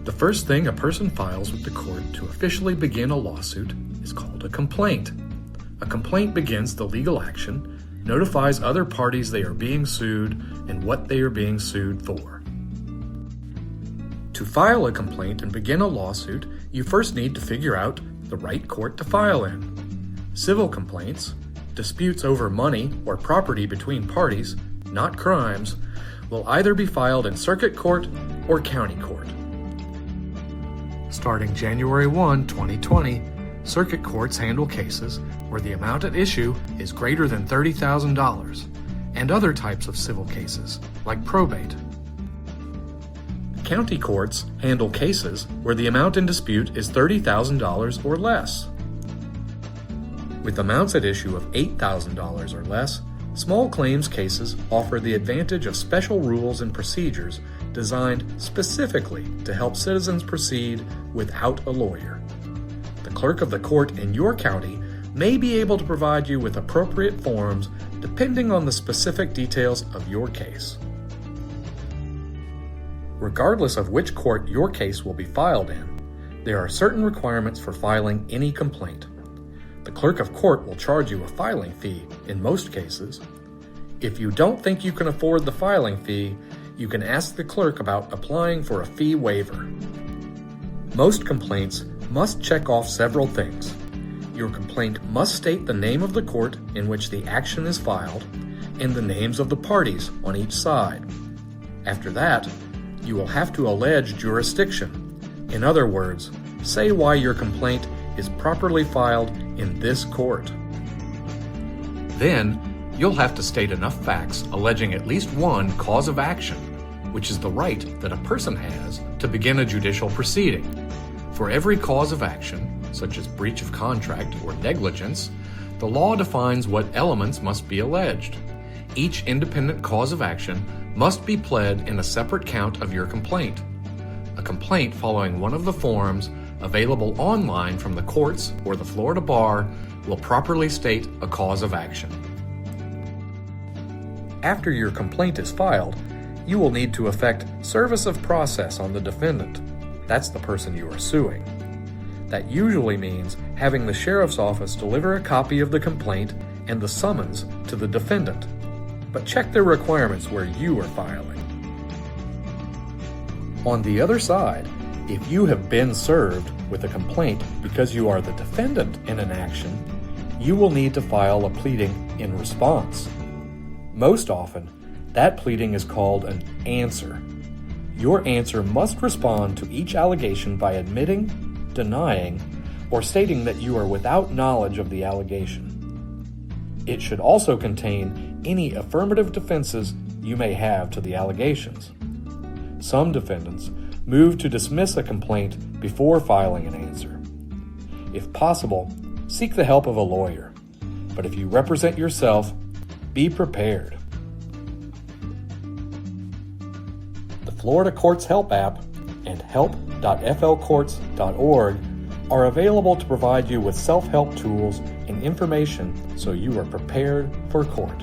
The first thing a person files with the court to officially begin a lawsuit is called a complaint. A complaint begins the legal action, notifies other parties they are being sued, and what they are being sued for. To file a complaint and begin a lawsuit, you first need to figure out the right court to file in. Civil complaints, disputes over money or property between parties, not crimes, will either be filed in circuit court or county court. Starting January 1, 2020, circuit courts handle cases where the amount at issue is greater than $30,000, and other types of civil cases, like probate. County courts handle cases where the amount in dispute is $30,000 or less. With amounts at issue of $8,000 or less, small claims cases offer the advantage of special rules and procedures designed specifically to help citizens proceed without a lawyer. The clerk of the court in your county may be able to provide you with appropriate forms depending on the specific details of your case. Regardless of which court your case will be filed in, there are certain requirements for filing any complaint. The clerk of court will charge you a filing fee in most cases. If you don't think you can afford the filing fee, you can ask the clerk about applying for a fee waiver. Most complaints must check off several things. Your complaint must state the name of the court in which the action is filed and the names of the parties on each side. After that, you will have to allege jurisdiction. In other words, say why your complaint is properly filed in this court. Then, you'll have to state enough facts alleging at least one cause of action, which is the right that a person has to begin a judicial proceeding. For every cause of action, such as breach of contract or negligence, the law defines what elements must be alleged. Each independent cause of action must be pled in a separate count of your complaint. A complaint following one of the forms available online from the courts or the Florida Bar will properly state a cause of action. After your complaint is filed, you will need to effect service of process on the defendant. That's the person you are suing. That usually means having the sheriff's office deliver a copy of the complaint and the summons to the defendant. But check their requirements where you are filing. On the other side, if you have been served with a complaint because you are the defendant in an action, you will need to file a pleading in response. Most often, that pleading is called an answer. Your answer must respond to each allegation by admitting, denying, or stating that you are without knowledge of the allegation. It should also contain any affirmative defenses you may have to the allegations. Some defendants move to dismiss a complaint before filing an answer. If possible, seek the help of a lawyer. But if you represent yourself, be prepared. The Florida Courts Help app and help.flcourts.org are available to provide you with self-help tools and information so you are prepared for court.